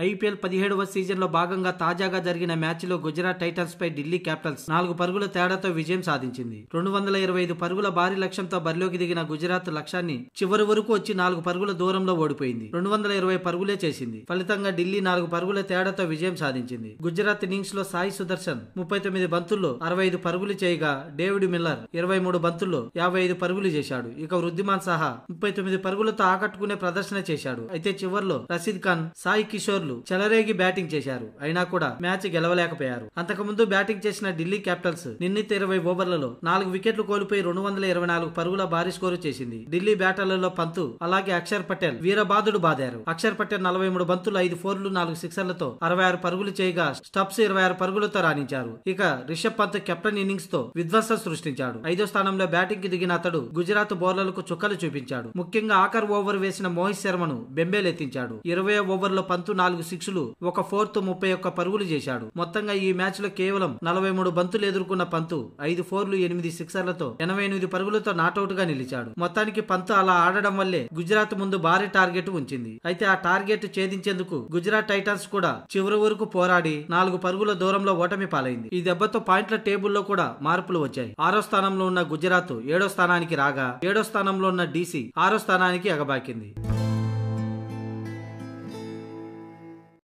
IPL 17వ season లో భాగంగా తాజాగా జరిగిన మ్యాచ్ లో గుజరాత్ టైటన్స్ పై ఢిల్లీ క్యాపిటల్స్ 4 పరుగుల తేడాతో విజయం సాధించింది. 225 పరుగుల భారీ లక్ష్యంతో బరిలోకి దిగిన గుజరాత్ లక్ష్యాన్ని చివరి వరకు వచ్చి 4 పరుగుల దూరంలో ఓడిపోయింది. 220 పరుగులే చేసింది. ఫలితంగా ఢిల్లీ 4 పరుగుల తేడాతో విజయం సాధించింది. గుజరాత్ ఇన్నింగ్స్ లో సాయి సుదర్శన్ 39 బంతుల్లో 65 పరుగులు చేయగా డేవిడ్ మిల్లర్ 23 బంతుల్లో 55 పరుగులు చేశాడు. ఇక వృద్ధిమాన్ సాహా 39 పరుగులతో ఆకట్టుకునే ప్రదర్శన చేశాడు. అయితే చివర్లో రషీద్ ఖాన్, సాయి కిషోర్ చెలరేగి బ్యాటింగ్ చేశారు. అయినా కూడా మ్యాచ్ గెలవలేకపోయారు. అంతకుముందు బ్యాటింగ్ చేసిన ఢిల్లీ క్యాపిటల్స్ నిర్ణీత 20 ఓవర్లలో 4 వికెట్లు కోల్పోయి 224 పరుగుల భారీ స్కోరు చేసింది. ఢిల్లీ బ్యాటర్లలో పంతు అలాగే అక్షర్ పటేల్ వీరబాదుడు బాదారు. అక్షర్ పటేల్ 43 బంతులు 5 ఫోర్లు 4 సిక్సర్లతో 66 పరుగులు చేయగా స్టబ్స్ 26 పరుగులతో రాణించారు. ఇక రిషబ్ పంత్ కెప్టెన్ ఇన్నింగ్స్ తో విధ్వంసం సృష్టించాడు. 5వ స్థానంలో బ్యాటింగ్ కి దిగిన అతడు గుజరాత్ బౌలర్లకు చుక్కలు చూపించాడు. ముఖ్యంగా ఆఖర్ ఓవర్ వేసిన మోహిత్ శర్మను బెంబేలెత్తించాడు. 20వ ఓవర్లో పంతు 4 సిక్స్లు 1 ఫోర్తో 31 పరుగులు చేశాడు. మొత్తంగా ఈ మ్యాచ్ లో కేవలం 43 బంతులు ఎదుర్కొన్న పంతు 5 ఫోర్లు 8 సిక్సర్లతో 88 పరుగులతో నాట్అవుట్ గా నిలిచాడు. మొత్తానికి పంతు అలా ఆడడం వల్లే గుజరాత్ ముందు భారీ టార్గెట్ ఉంచింది. అయితే ఆ టార్గెట్ ఛేదించేందుకు గుజరాత్ టైటన్స్ కూడా చివరి వరకు పోరాడి 4 పరుగుల దూరంలో ఓటమి పాలైంది. ఈ దెబ్బతో పాయింట్ల టేబుల్లో కూడా మార్పులు వచ్చాయి. 6వ స్థానంలో ఉన్న గుజరాత్ 7వ స్థానానికి రాగా 7వ స్థానంలో ఉన్న డీసీ 6వ స్థానానికి ఎగబాకింది.